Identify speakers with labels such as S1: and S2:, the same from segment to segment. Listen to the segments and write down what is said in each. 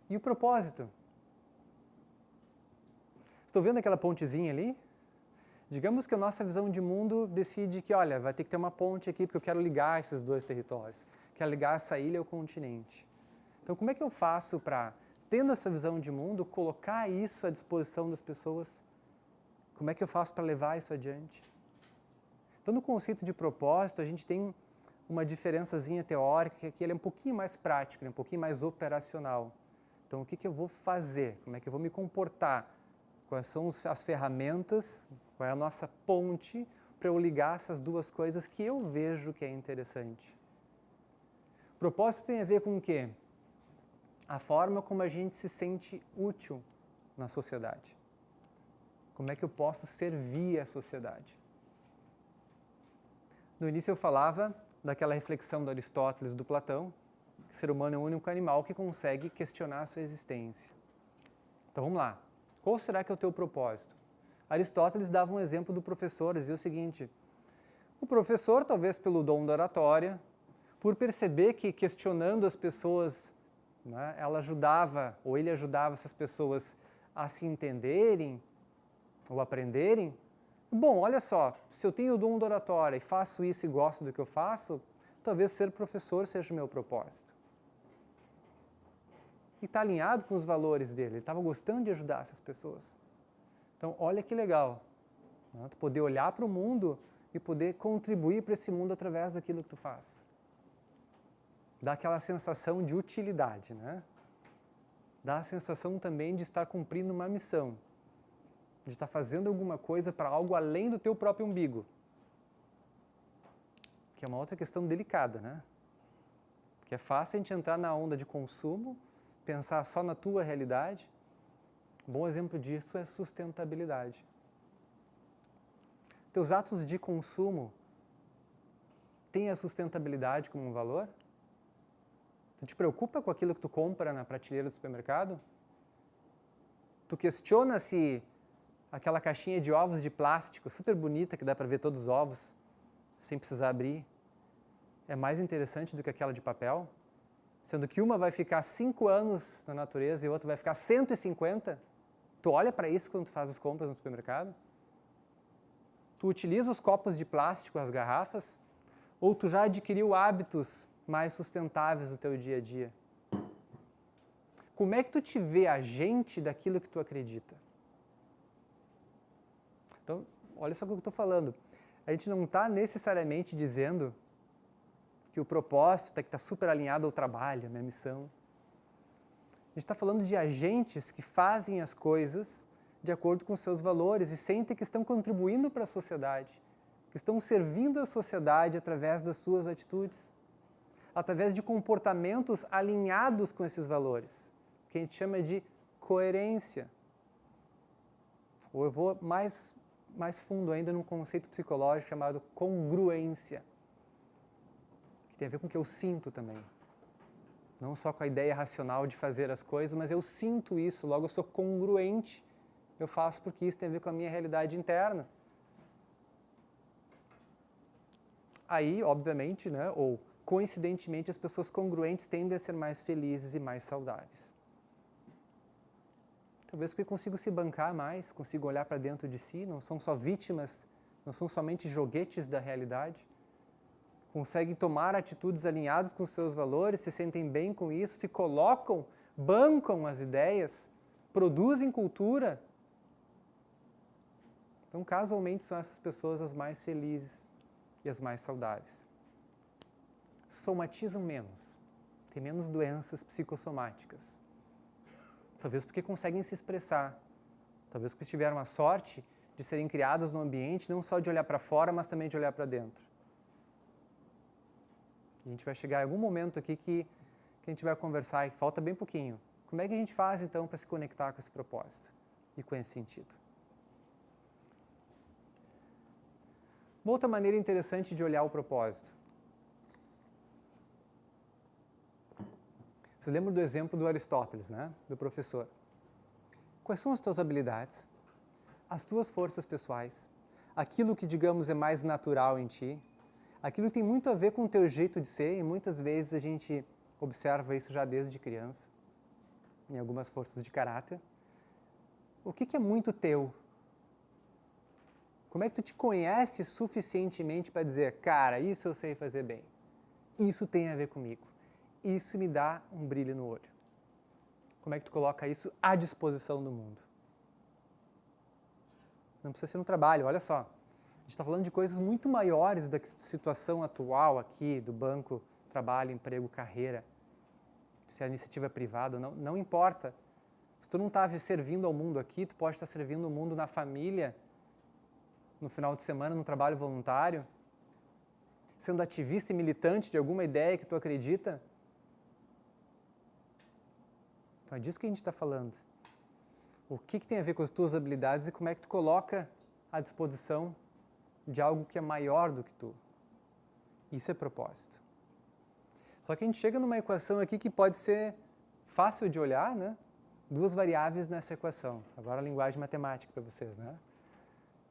S1: E o propósito? Estou vendo aquela pontezinha ali? Digamos que a nossa visão de mundo decide que, olha, vai ter que ter uma ponte aqui porque eu quero ligar esses dois territórios. Quero ligar essa ilha ao continente. Então, como é que eu faço para, tendo essa visão de mundo, colocar isso à disposição das pessoas? Como é que eu faço para levar isso adiante? Então, no conceito de propósito, a gente tem uma diferençazinha teórica, que ele é um pouquinho mais prático, um pouquinho mais operacional. Então, o que eu vou fazer? Como é que eu vou me comportar? Quais são as ferramentas, qual é a nossa ponte para eu ligar essas duas coisas que eu vejo que é interessante? Propósito tem a ver com o quê? A forma como a gente se sente útil na sociedade. Como é que eu posso servir a sociedade? No início eu falava daquela reflexão do Aristóteles, do Platão, que o ser humano é o único animal que consegue questionar a sua existência. Então vamos lá. Qual será que é o teu propósito? Aristóteles dava um exemplo do professor, dizia o seguinte: o professor, talvez pelo dom da oratória, por perceber que questionando as pessoas, né, ela ajudava, ou ele ajudava essas pessoas a se entenderem ou aprenderem. Bom, olha só, se eu tenho o dom da oratória e faço isso e gosto do que eu faço, talvez ser professor seja o meu propósito. E está alinhado com os valores dele, ele estava gostando de ajudar essas pessoas. Então, olha que legal, né? Tu poder olhar para o mundo e poder contribuir para esse mundo através daquilo que tu faz. Dá aquela sensação de utilidade, né? Dá a sensação também de estar cumprindo uma missão, de estar fazendo alguma coisa para algo além do teu próprio umbigo. Que é uma outra questão delicada, né? Que é fácil a gente entrar na onda de consumo, pensar só na tua realidade. Um bom exemplo disso é sustentabilidade. Teus atos de consumo têm a sustentabilidade como um valor? Tu te preocupa com aquilo que tu compra na prateleira do supermercado? Tu questiona se aquela caixinha de ovos de plástico, super bonita, que dá para ver todos os ovos, sem precisar abrir, é mais interessante do que aquela de papel? Sendo que uma vai ficar 5 anos na natureza e outra vai ficar 150? Tu olha para isso quando tu faz as compras no supermercado? Tu utiliza os copos de plástico, as garrafas? Ou tu já adquiriu hábitos mais sustentáveis no teu dia a dia? Como é que tu te vê agente daquilo que tu acredita? Então, olha só o que eu estou falando. A gente não está necessariamente dizendo que o propósito tem que estar super alinhado ao trabalho, à minha missão. A gente está falando de agentes que fazem as coisas de acordo com os seus valores e sentem que estão contribuindo para a sociedade, que estão servindo a sociedade através das suas atitudes, através de comportamentos alinhados com esses valores, que a gente chama de coerência. Ou eu vou mais fundo ainda num conceito psicológico chamado congruência, que tem a ver com o que eu sinto também. Não só com a ideia racional de fazer as coisas, mas eu sinto isso, logo eu sou congruente. Eu faço porque isso tem a ver com a minha realidade interna. Aí, obviamente, né, ou coincidentemente, as pessoas congruentes tendem a ser mais felizes e mais saudáveis. Talvez porque consigo se bancar mais, consigo olhar para dentro de si, não são só vítimas, não são somente joguetes da realidade. Conseguem tomar atitudes alinhadas com os seus valores, se sentem bem com isso, se colocam, bancam as ideias, produzem cultura. Então, casualmente, são essas pessoas as mais felizes e as mais saudáveis. Somatizam menos, têm menos doenças psicossomáticas. Talvez porque conseguem se expressar, talvez porque tiveram a sorte de serem criados num ambiente não só de olhar para fora, mas também de olhar para dentro. A gente vai chegar em algum momento aqui que a gente vai conversar e falta bem pouquinho. Como é que a gente faz então para se conectar com esse propósito e com esse sentido? Uma outra maneira interessante de olhar o propósito. Você lembra do exemplo do Aristóteles, né? Do professor. Quais são as tuas habilidades, as tuas forças pessoais, aquilo que, digamos, é mais natural em ti, aquilo que tem muito a ver com o teu jeito de ser, e muitas vezes a gente observa isso já desde criança. em algumas forças de caráter. O que é muito teu? Como é que tu te conhece suficientemente para dizer, cara, isso eu sei fazer bem, isso tem a ver comigo, isso me dá um brilho no olho. Como é que tu coloca isso à disposição do mundo? Não precisa ser no trabalho, olha só. A gente está falando de coisas muito maiores da situação atual aqui, do banco, trabalho, emprego, carreira. Se é iniciativa privada ou não, não importa. Se tu não está servindo ao mundo aqui, tu pode estar servindo o mundo na família, no final de semana, no trabalho voluntário, sendo ativista e militante de alguma ideia que tu acredita. Então é disso que a gente está falando. O que tem a ver com as tuas habilidades e como é que tu coloca à disposição de algo que é maior do que tu. Isso é propósito. Só que a gente chega numa equação aqui que pode ser fácil de olhar, né? Duas variáveis nessa equação. Agora a linguagem matemática para vocês, né?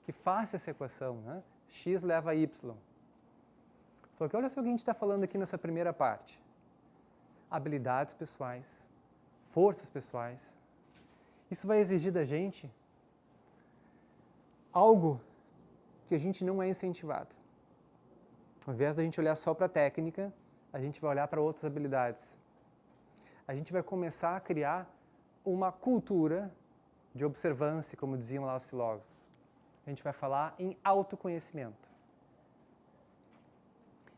S1: Que fácil essa equação, né? X leva a Y. Só que olha só o que a gente está falando aqui nessa primeira parte. Habilidades pessoais, forças pessoais. Isso vai exigir da gente algo que a gente não é incentivado. Ao invés da gente olhar só para a técnica, a gente vai olhar para outras habilidades. A gente vai começar a criar uma cultura de observância, como diziam lá os filósofos. A gente vai falar em autoconhecimento.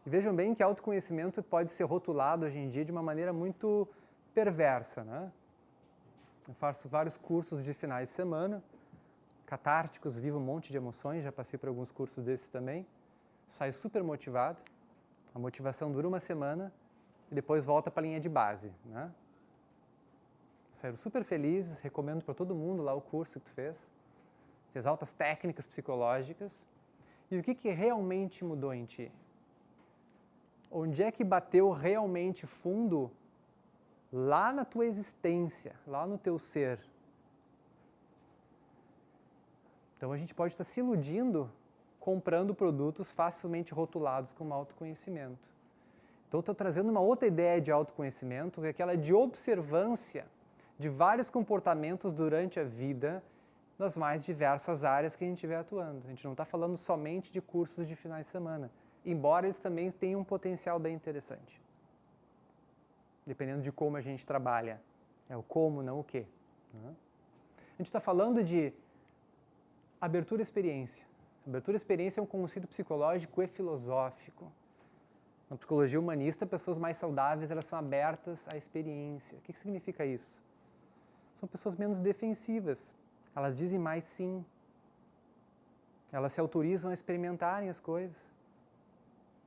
S1: E vejam bem que autoconhecimento pode ser rotulado hoje em dia de uma maneira muito perversa, né? Eu faço vários cursos de finais de semana, catárticos, vivo um monte de emoções, já passei por alguns cursos desses também. Saio super motivado, a motivação dura uma semana e depois volta para a linha de base, né? Saio super feliz, recomendo para todo mundo lá o curso que tu fez. Fez altas técnicas psicológicas. E o que realmente mudou em ti? Onde é que bateu realmente fundo lá na tua existência, lá no teu ser? Então a gente pode estar se iludindo comprando produtos facilmente rotulados como autoconhecimento. Então estou trazendo uma outra ideia de autoconhecimento, que é aquela de observância de vários comportamentos durante a vida nas mais diversas áreas que a gente estiver atuando. A gente não está falando somente de cursos de finais de semana, embora eles também tenham um potencial bem interessante. Dependendo de como a gente trabalha. É o como, não o quê. Né? A gente está falando de abertura à experiência. Abertura à experiência é um conceito psicológico e filosófico. Na psicologia humanista, pessoas mais saudáveis, elas são abertas à experiência. O que significa isso? São pessoas menos defensivas. Elas dizem mais sim. Elas se autorizam a experimentarem as coisas.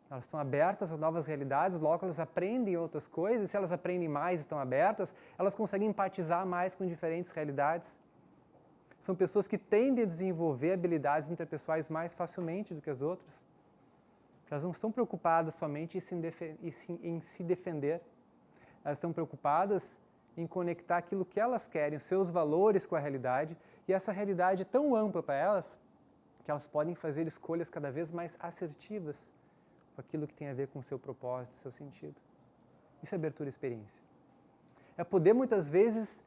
S1: Elas estão abertas a novas realidades, logo elas aprendem outras coisas, e se elas aprendem mais e estão abertas, elas conseguem empatizar mais com diferentes realidades. São pessoas que tendem a desenvolver habilidades interpessoais mais facilmente do que as outras. Elas não estão preocupadas somente em se defender. Elas estão preocupadas em conectar aquilo que elas querem, os seus valores com a realidade, e essa realidade é tão ampla para elas que elas podem fazer escolhas cada vez mais assertivas com aquilo que tem a ver com o seu propósito, o seu sentido. Isso é abertura à experiência. É poder, muitas vezes,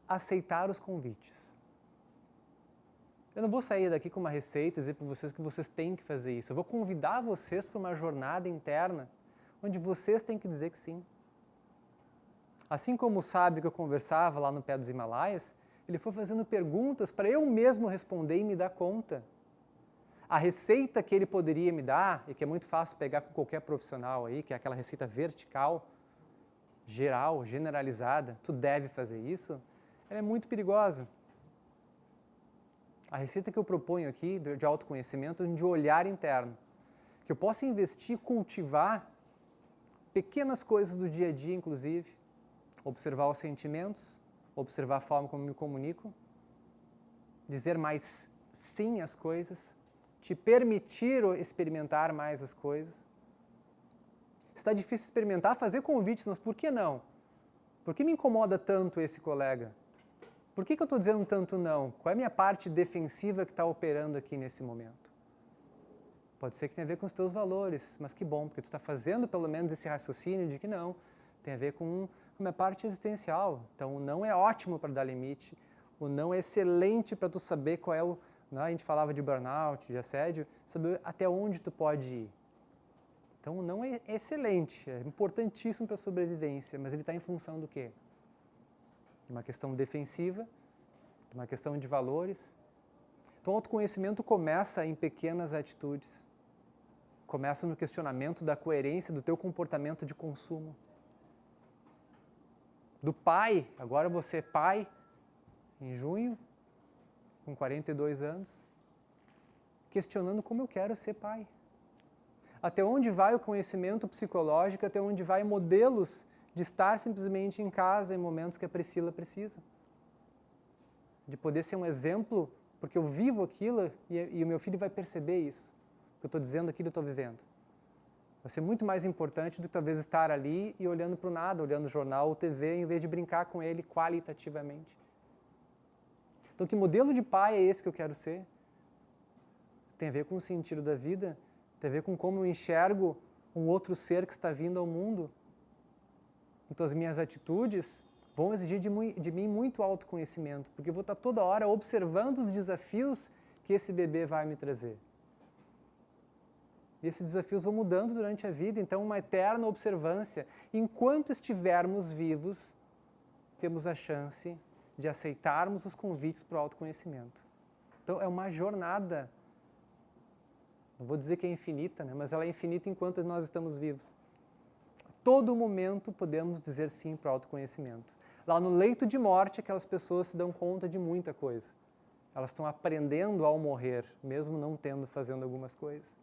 S1: aceitar os convites. Eu não vou sair daqui com uma receita e dizer para vocês que vocês têm que fazer isso. Eu vou convidar vocês para uma jornada interna onde vocês têm que dizer que sim. Assim como o sábio que eu conversava lá no pé dos Himalaias, ele foi fazendo perguntas para eu mesmo responder e me dar conta. A receita que ele poderia me dar, e que é muito fácil pegar com qualquer profissional aí, que é aquela receita vertical, geral, generalizada, tu deve fazer isso, ela é muito perigosa. A receita que eu proponho aqui de autoconhecimento é de olhar interno. Que eu possa investir, cultivar pequenas coisas do dia a dia, inclusive, observar os sentimentos, observar a forma como me comunico, dizer mais sim às coisas, te permitir experimentar mais as coisas. Se está difícil experimentar, fazer convites, mas por que não? Por que me incomoda tanto esse colega? Por que eu estou dizendo tanto não? Qual é a minha parte defensiva que está operando aqui nesse momento? Pode ser que tenha a ver com os teus valores, mas que bom, porque tu está fazendo pelo menos esse raciocínio de que não. Tem a ver com como é parte existencial. Então, o não é ótimo para dar limite, o não é excelente para tu saber qual é o... Né? A gente falava de burnout, de assédio, saber até onde tu pode ir. Então, o não é excelente, é importantíssimo para a sobrevivência, mas ele está em função do quê? De uma questão defensiva, de uma questão de valores. Então, o autoconhecimento começa em pequenas atitudes. Começa no questionamento da coerência do teu comportamento de consumo. Do pai, agora você é pai, em junho, com 42 anos, questionando como eu quero ser pai. Até onde vai o conhecimento psicológico, até onde vai modelos de estar simplesmente em casa em momentos que a Priscila precisa. De poder ser um exemplo, porque eu vivo aquilo e o meu filho vai perceber isso. O que eu estou dizendo aqui, eu estou vivendo. Vai ser muito mais importante do que talvez estar ali e olhando para o nada, olhando jornal ou TV, em vez de brincar com ele qualitativamente. Então, que modelo de pai é esse que eu quero ser? Tem a ver com o sentido da vida, tem a ver com como eu enxergo um outro ser que está vindo ao mundo. Então, as minhas atitudes vão exigir de mim muito autoconhecimento, porque eu vou estar toda hora observando os desafios que esse bebê vai me trazer. E esses desafios vão mudando durante a vida, então uma eterna observância. Enquanto estivermos vivos, temos a chance de aceitarmos os convites para o autoconhecimento. Então é uma jornada, não vou dizer que é infinita, né? Mas ela é infinita enquanto nós estamos vivos. A todo momento podemos dizer sim para o autoconhecimento. Lá no leito de morte, aquelas pessoas se dão conta de muita coisa. Elas estão aprendendo ao morrer, mesmo não fazendo algumas coisas.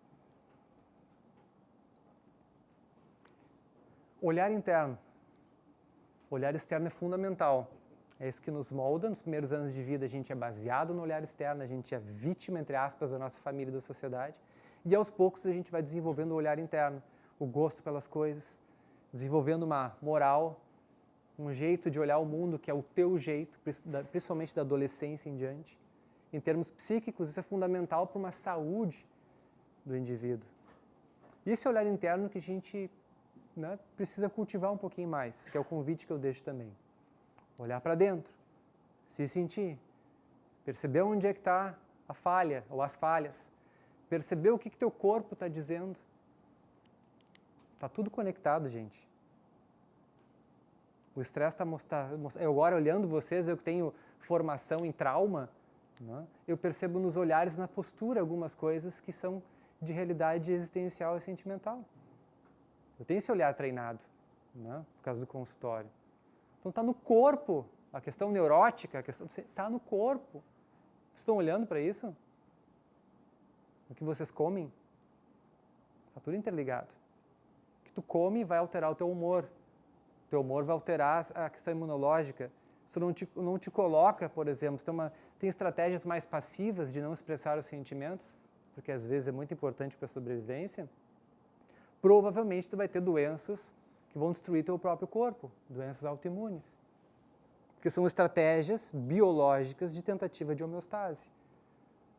S1: Olhar interno. Olhar externo é fundamental. É isso que nos molda. Nos primeiros anos de vida a gente é baseado no olhar externo, a gente é vítima, entre aspas, da nossa família e da sociedade. E aos poucos a gente vai desenvolvendo o olhar interno, o gosto pelas coisas, desenvolvendo uma moral, um jeito de olhar o mundo que é o teu jeito, principalmente da adolescência em diante. Em termos psíquicos, isso é fundamental para uma saúde do indivíduo. E esse olhar interno que a gente precisa cultivar um pouquinho mais, que é o convite que eu deixo também. Olhar para dentro, se sentir, perceber onde é que está a falha ou as falhas, perceber o que teu corpo está dizendo. Está tudo conectado, gente. O estresse está mostrando. Eu agora olhando vocês, eu que tenho formação em trauma, eu percebo nos olhares, na postura, algumas coisas que são de realidade existencial e sentimental. Eu tenho esse olhar treinado, por causa do consultório. Então está no corpo, a questão neurótica, está no corpo. Vocês estão olhando para isso? O que vocês comem? Está tudo interligado. O que tu come vai alterar o teu humor. O teu humor vai alterar a questão imunológica. Isso não te coloca, por exemplo, tem estratégias mais passivas de não expressar os sentimentos, porque às vezes é muito importante para a sobrevivência. Provavelmente tu vai ter doenças que vão destruir teu próprio corpo, doenças autoimunes. Porque são estratégias biológicas de tentativa de homeostase.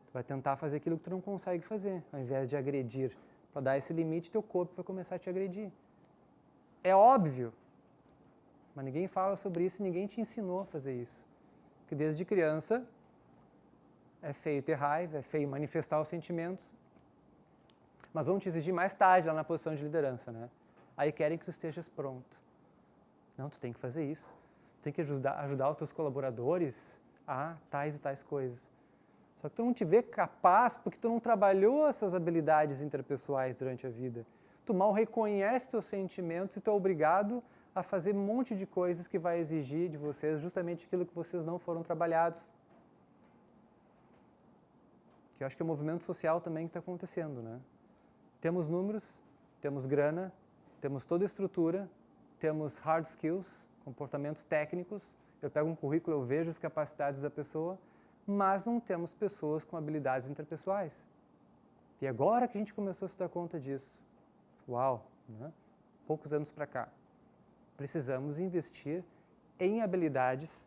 S1: Tu vai tentar fazer aquilo que tu não consegue fazer, ao invés de agredir. Para dar esse limite, teu corpo vai começar a te agredir. É óbvio, mas ninguém fala sobre isso e ninguém te ensinou a fazer isso. Porque desde criança é feio ter raiva, é feio manifestar os sentimentos, mas vão te exigir mais tarde lá na posição de liderança, né? Aí querem que tu estejas pronto. Não, tu tem que fazer isso. Tu tem que ajudar os teus colaboradores a tais e tais coisas. Só que tu não te vê capaz porque tu não trabalhou essas habilidades interpessoais durante a vida. Tu mal reconhece teus sentimentos e tu é obrigado a fazer um monte de coisas que vai exigir de vocês justamente aquilo que vocês não foram trabalhados. Que eu acho que é o movimento social também que está acontecendo, né? Temos números, temos grana, temos toda a estrutura, temos hard skills, comportamentos técnicos. Eu pego um currículo, eu vejo as capacidades da pessoa, mas não temos pessoas com habilidades interpessoais. E agora que a gente começou a se dar conta disso, uau, né? Poucos anos para cá, precisamos investir em habilidades,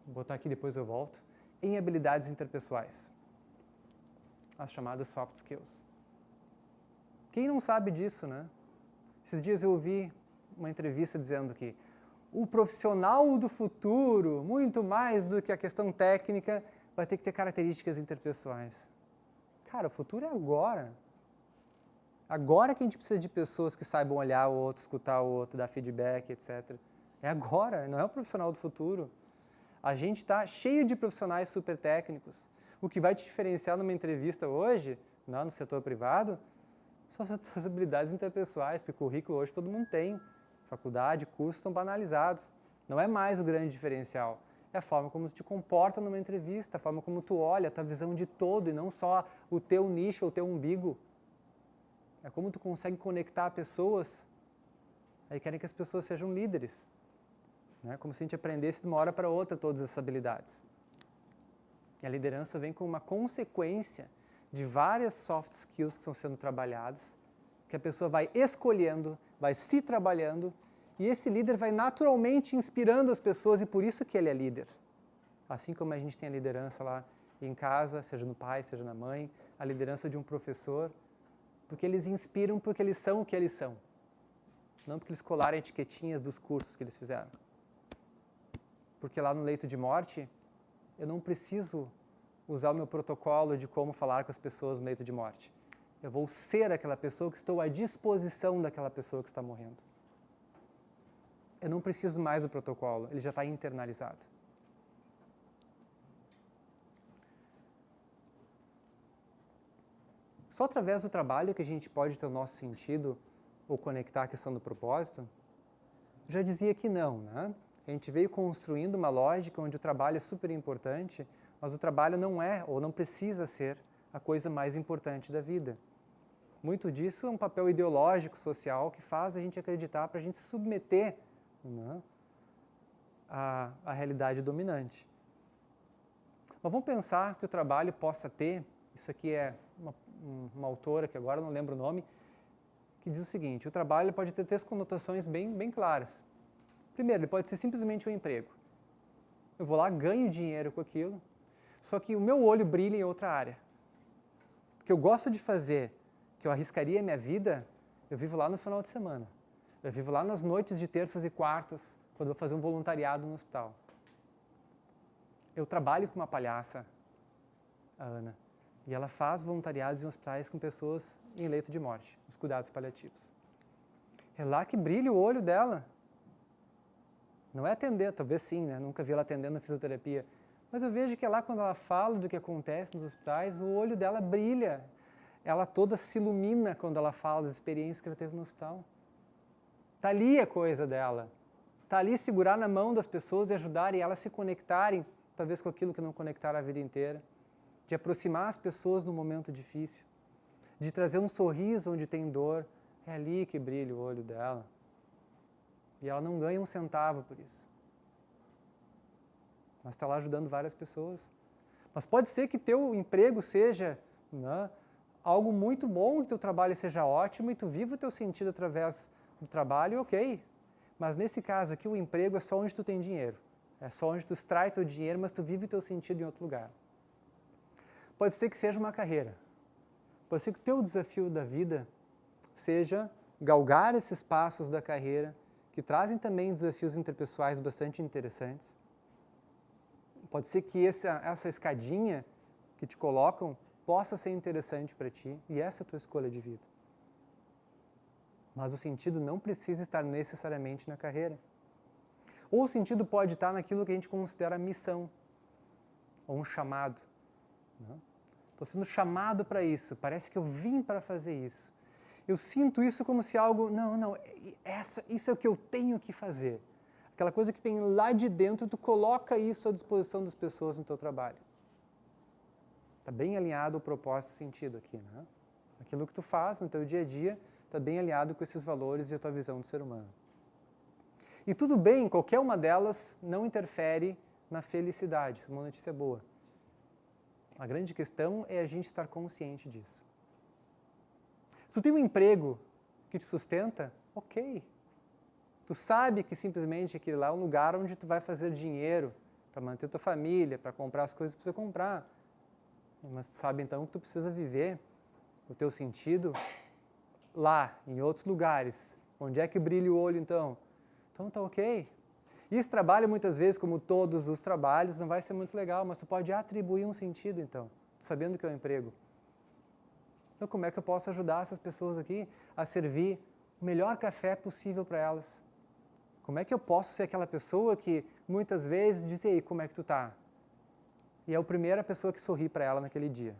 S1: vou botar aqui depois eu volto, em habilidades interpessoais, as chamadas soft skills. Quem não sabe disso, né? Esses dias eu ouvi uma entrevista dizendo que o profissional do futuro, muito mais do que a questão técnica, vai ter que ter características interpessoais. Cara, o futuro é agora. Agora que a gente precisa de pessoas que saibam olhar o outro, escutar o outro, dar feedback, etc. É agora, não é o profissional do futuro. A gente está cheio de profissionais super técnicos. O que vai te diferenciar numa entrevista hoje, no setor privado, são as suas habilidades interpessoais, porque o currículo hoje todo mundo tem. Faculdade, cursos estão banalizados. Não é mais o grande diferencial. É a forma como tu te comporta numa entrevista, a forma como tu olha, a tua visão de todo e não só o teu nicho ou o teu umbigo. É como tu consegue conectar pessoas. Aí querem que as pessoas sejam líderes. Né? Como se a gente aprendesse de uma hora para outra todas essas habilidades. E a liderança vem com uma consequência de várias soft skills que estão sendo trabalhadas, que a pessoa vai escolhendo, vai se trabalhando, e esse líder vai naturalmente inspirando as pessoas, e por isso que ele é líder. Assim como a gente tem a liderança lá em casa, seja no pai, seja na mãe, a liderança de um professor, porque eles inspiram porque eles são o que eles são. Não porque eles colaram etiquetinhas dos cursos que eles fizeram. Porque lá no leito de morte, eu não preciso usar o meu protocolo de como falar com as pessoas no leito de morte. Eu vou ser aquela pessoa que estou à disposição daquela pessoa que está morrendo. Eu não preciso mais do protocolo, ele já está internalizado. Só através do trabalho que a gente pode ter o nosso sentido ou conectar a questão do propósito? Já dizia que não, né? A gente veio construindo uma lógica onde o trabalho é super importante, mas o trabalho não é ou não precisa ser a coisa mais importante da vida. Muito disso é um papel ideológico, social, que faz a gente acreditar para a gente se submeter, né, à realidade dominante. Mas vamos pensar que o trabalho possa ter, isso aqui é uma autora, que agora eu não lembro o nome, que diz o seguinte: o trabalho pode ter três conotações bem claras. Primeiro, ele pode ser simplesmente um emprego. Eu vou lá, ganho dinheiro com aquilo, só que o meu olho brilha em outra área. O que eu gosto de fazer, que eu arriscaria a minha vida, eu vivo lá no final de semana. Eu vivo lá nas noites de terças e quartas, quando eu vou fazer um voluntariado no hospital. Eu trabalho com uma palhaça, a Ana, e ela faz voluntariados em hospitais com pessoas em leito de morte, os cuidados paliativos. É lá que brilha o olho dela. Não é atender, talvez sim, né? Nunca vi ela atendendo na fisioterapia. Mas eu vejo que é lá quando ela fala do que acontece nos hospitais, o olho dela brilha. Ela toda se ilumina quando ela fala das experiências que ela teve no hospital. Está ali a coisa dela. Está ali segurar na mão das pessoas e ajudarem elas a se conectarem, talvez com aquilo que não conectaram a vida inteira. De aproximar as pessoas no momento difícil. De trazer um sorriso onde tem dor. É ali que brilha o olho dela. E ela não ganha um centavo por isso. Mas está lá ajudando várias pessoas. Mas pode ser que teu emprego seja, né, algo muito bom, que teu trabalho seja ótimo e tu viva o teu sentido através do trabalho, ok. Mas nesse caso aqui, o emprego é só onde tu tem dinheiro. É só onde tu extrai teu dinheiro, mas tu vive o teu sentido em outro lugar. Pode ser que seja uma carreira. Pode ser que o teu desafio da vida seja galgar esses passos da carreira, que trazem também desafios interpessoais bastante interessantes. Pode ser que essa escadinha que te colocam possa ser interessante para ti, e essa é a tua escolha de vida. Mas o sentido não precisa estar necessariamente na carreira. Ou o sentido pode estar naquilo que a gente considera missão, ou um chamado. Estou sendo chamado para isso, parece que eu vim para fazer isso. Eu sinto isso como se algo, isso é o que eu tenho que fazer. Aquela coisa que vem lá de dentro, tu coloca isso à disposição das pessoas no teu trabalho. Está bem alinhado o propósito e o sentido aqui, né? Aquilo que tu faz no teu dia a dia está bem alinhado com esses valores e a tua visão do ser humano. E tudo bem, qualquer uma delas não interfere na felicidade, isso é uma notícia boa. A grande questão é a gente estar consciente disso. Se tu tem um emprego que te sustenta, ok. Tu sabe que simplesmente aquele lá é um lugar onde tu vai fazer dinheiro para manter tua família, para comprar as coisas que tu precisa comprar. Mas tu sabe então que tu precisa viver o teu sentido lá, em outros lugares, Onde é que brilha o olho, então? Então tá ok. E esse trabalho, muitas vezes, como todos os trabalhos, não vai ser muito legal, mas tu pode atribuir um sentido, então, sabendo que é um emprego. Então, como é que eu posso ajudar essas pessoas aqui a servir o melhor café possível para elas? Como é que eu posso ser aquela pessoa que, muitas vezes, diz, e aí, como é que tu tá? E é a primeira pessoa que sorri para ela naquele dia.